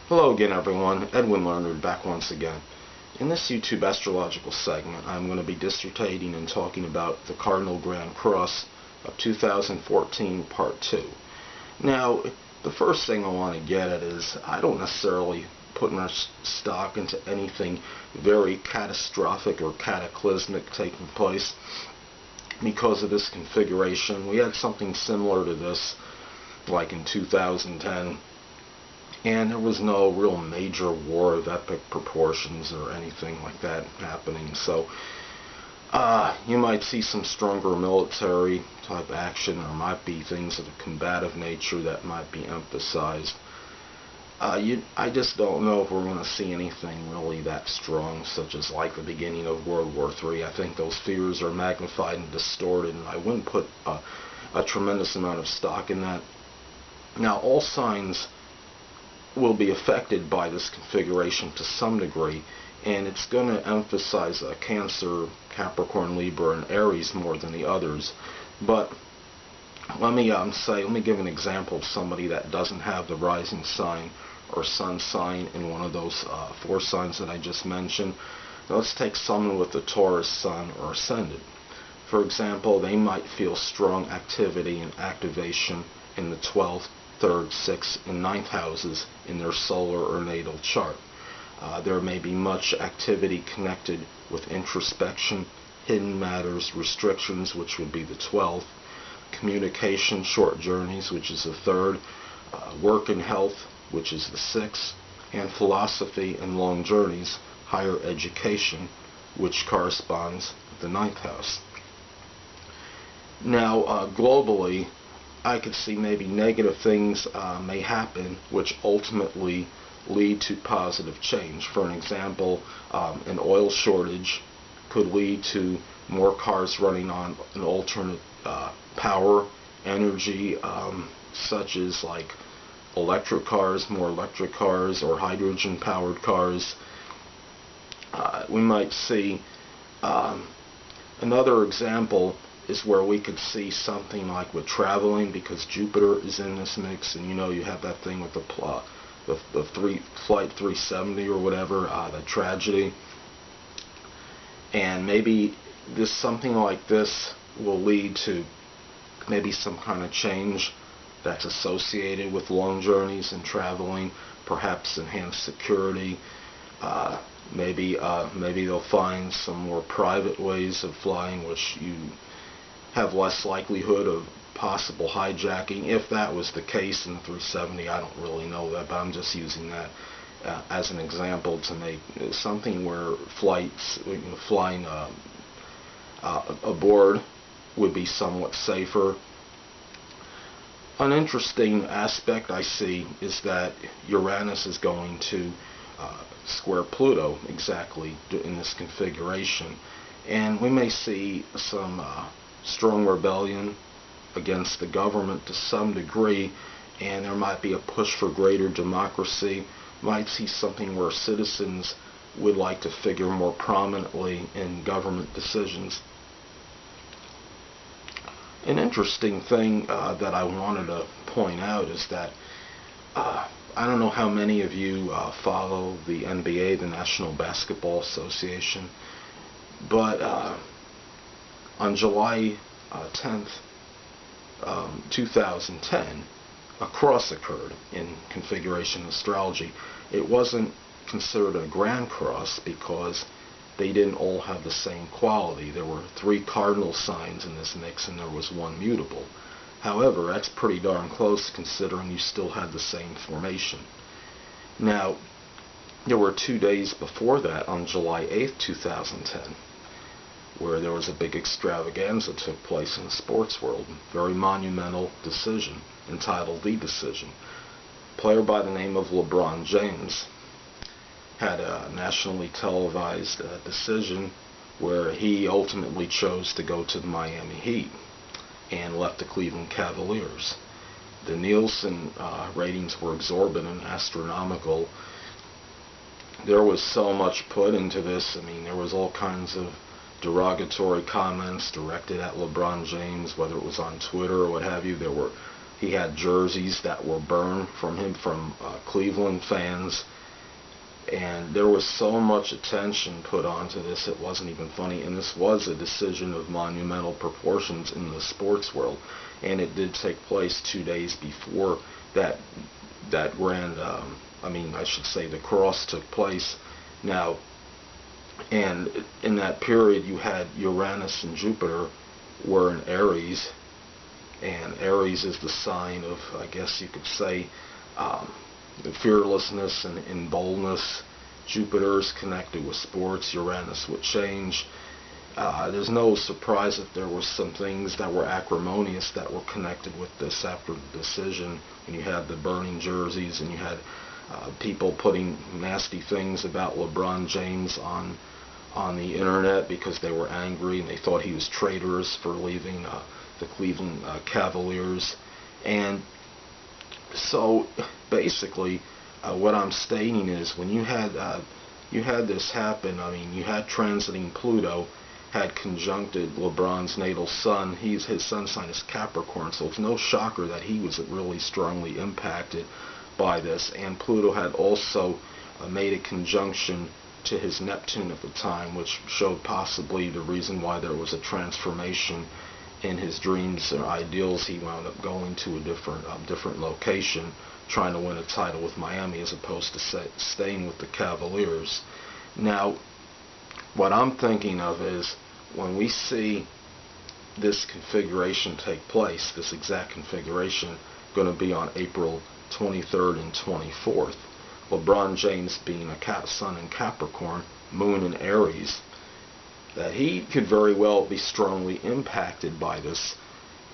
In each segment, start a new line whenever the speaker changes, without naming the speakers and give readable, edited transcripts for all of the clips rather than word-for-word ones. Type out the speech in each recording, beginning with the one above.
Hello again, everyone. Edwin Learnard back once again. In this YouTube astrological segment, I'm going to be dissertating and talking about the Cardinal Grand Cross of 2014, Part 2. Now, the first thing I want to get at is I don't necessarily put much stock into anything very catastrophic or cataclysmic taking place because of this configuration. We had something similar to this like in 2010. And there was no real major war of epic proportions or anything like that happening. So you might see some stronger military type action. There might be things of a combative nature that might be emphasized. I just don't know if we're going to see anything really that strong, such as like the beginning of World War III. I think those fears are magnified and distorted, and I wouldn't put a tremendous amount of stock in that. Now, all signs will be affected by this configuration to some degree, and it's going to emphasize Cancer, Capricorn, Libra, and Aries more than the others. But let me give an example of somebody that doesn't have the rising sign or sun sign in one of those four signs that I just mentioned. Now, let's take someone with the Taurus sun or ascendant. For example, they might feel strong activity and activation in the 12th, 3rd, 6th, and 9th houses in their solar or natal chart. There may be much activity connected with introspection, hidden matters, restrictions, which would be the 12th, communication, short journeys, which is the 3rd, work and health, which is the 6th, and philosophy and long journeys, higher education, which corresponds with the 9th house. Now, globally, I could see maybe negative things may happen which ultimately lead to positive change. For an example, an oil shortage could lead to more cars running on an alternate power energy, such as like electric cars, more electric cars, or hydrogen powered cars. We might see another example is where we could see something like with traveling, because Jupiter is in this mix, and you have that thing with the flight 370 or whatever, the tragedy, and maybe something like this will lead to maybe some kind of change that's associated with long journeys and traveling, perhaps enhanced security. Maybe they'll find some more private ways of flying, which you have less likelihood of possible hijacking. If that was the case in the 370, I don't really know that, but I'm just using that as an example to make something where flights, flying aboard would be somewhat safer. An interesting aspect I see is that Uranus is going to square Pluto exactly in this configuration, and we may see some strong rebellion against the government to some degree, and there might be a push for greater democracy. Might see something where citizens would like to figure more prominently in government decisions. An interesting thing that I wanted to point out is that I don't know how many of you follow the NBA, the National Basketball Association, but on July 10th, 2010, a cross occurred in configuration astrology. It wasn't considered a grand cross because they didn't all have the same quality. There were 3 cardinal signs in this mix, and there was 1 mutable. However, that's pretty darn close considering you still had the same formation. Now, there were 2 days before that, on July 8th, 2010, where there was a big extravaganza that took place in the sports world. Very monumental decision entitled The Decision. A player by the name of LeBron James had a nationally televised decision where he ultimately chose to go to the Miami Heat and left the Cleveland Cavaliers. The Nielsen ratings were exorbitant, astronomical. There was so much put into this. I mean, there was all kinds of derogatory comments directed at LeBron James, whether it was on Twitter or what have you. There were He had jerseys that were burned from him from Cleveland fans, and there was so much attention put onto this it wasn't even funny. And this was a decision of monumental proportions in the sports world, and it did take place 2 days before that grand I should say the cross took place. Now, and in that period you had Uranus and Jupiter were in Aries, and Aries is the sign of, I guess you could say, the fearlessness and boldness. Jupiter is connected with sports, Uranus with change. There's no surprise that there were some things that were acrimonious that were connected with this after the decision. And you had the burning jerseys, and you had people putting nasty things about LeBron James on the internet because they were angry and they thought he was traitorous for leaving the Cleveland Cavaliers. And so basically what I'm stating is, when you had this happen, you had transiting Pluto had conjuncted LeBron's natal sun. His sun sign is Capricorn, so it's no shocker that he was really strongly impacted by this. And Pluto had also made a conjunction to his Neptune at the time, which showed possibly the reason why there was a transformation in his dreams or ideals. He wound up going to a different location, trying to win a title with Miami as opposed to staying with the Cavaliers. Now, what I'm thinking of is, when we see this configuration take place, this exact configuration going to be on April 23rd and 24th, LeBron James being a sun in Capricorn, moon in Aries, that he could very well be strongly impacted by this.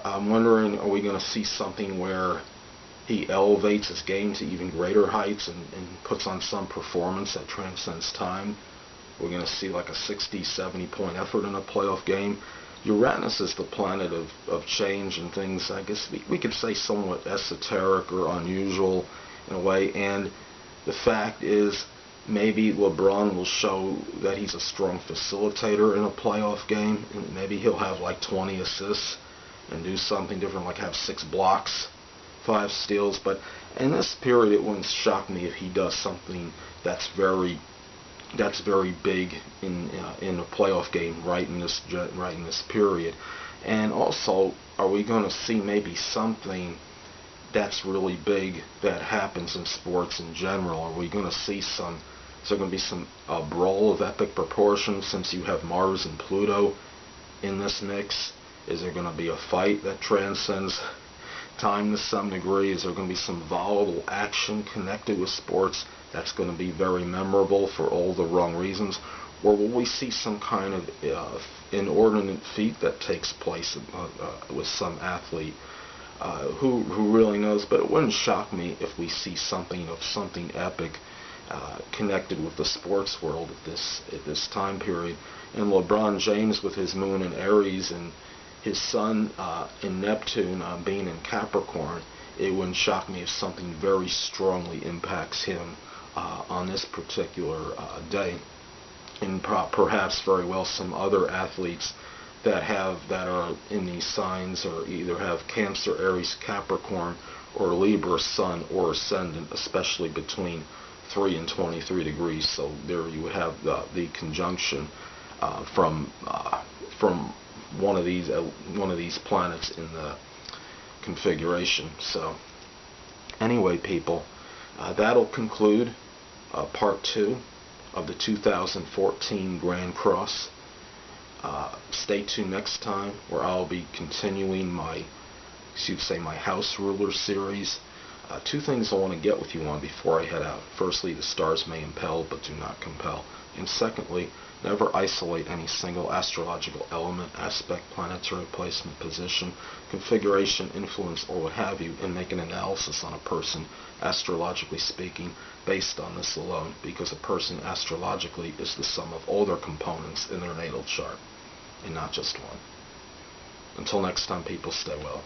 I'm wondering, are we going to see something where he elevates his game to even greater heights and puts on some performance that transcends time? We're going to see like a 60, 70 point effort in a playoff game. Uranus is the planet of change and things, I guess we could say somewhat esoteric or unusual in a way. And the fact is, maybe LeBron will show that he's a strong facilitator in a playoff game, and maybe he'll have like 20 assists and do something different, like have 6 blocks, 5 steals. But in this period, it wouldn't shock me if he does something that's very big in a playoff game right in this period. And also, are we going to see maybe something that's really big that happens in sports in general? Are we going to see is there going to be some brawl of epic proportions, since you have Mars and Pluto in this mix? Is there going to be a fight that transcends time to some degree? Is there going to be some volatile action connected with sports that's going to be very memorable for all the wrong reasons? Or will we see some kind of inordinate feat that takes place with some athlete? Who really knows? But it wouldn't shock me if we see something epic connected with the sports world at this time period. And LeBron James, with his moon in Aries and his sun in Neptune being in Capricorn, it wouldn't shock me if something very strongly impacts him on this particular day. And perhaps very well some other athletes that are in these signs, or either have Cancer, Aries, Capricorn, or Libra sun or ascendant, especially between 3 and 23 degrees. So there you would have the conjunction from one of these planets in the configuration. So anyway, people, that'll conclude part 2 of the 2014 Grand Cross. Stay tuned next time, where I'll be continuing my house ruler series. 2 things I want to get with you on before I head out. Firstly, the stars may impel but do not compel. And secondly, never isolate any single astrological element, aspect, planetary placement, position, configuration, influence, or what have you, and make an analysis on a person, astrologically speaking, based on this alone, because a person astrologically is the sum of all their components in their natal chart, and not just one. Until next time, people, stay well.